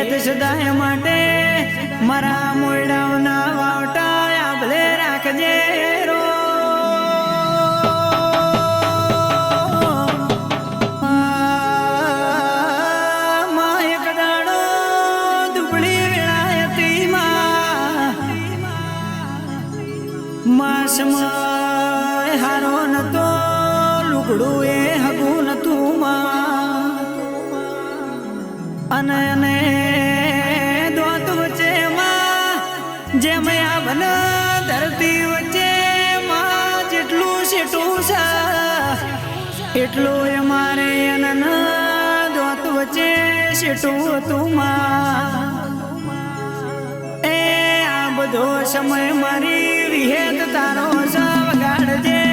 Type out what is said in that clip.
વિહેત સદાય માટે મારા મોયડાઓના વાવટા આભલે રાખજે રો માં એક દાડો દુબળી વેળાયતી માં સમય હારો નતો લુગડું એ હગું નતું માં અને દોત વચ્ચે માં જેમ આ બન ધરતી વચ્ચે માં જેટલું સેટું છે એટલું એ મારે દોત વચ્ચે સેટું હતું માં એ આ બધો સમય મારી વિહેત તારો વગાડજે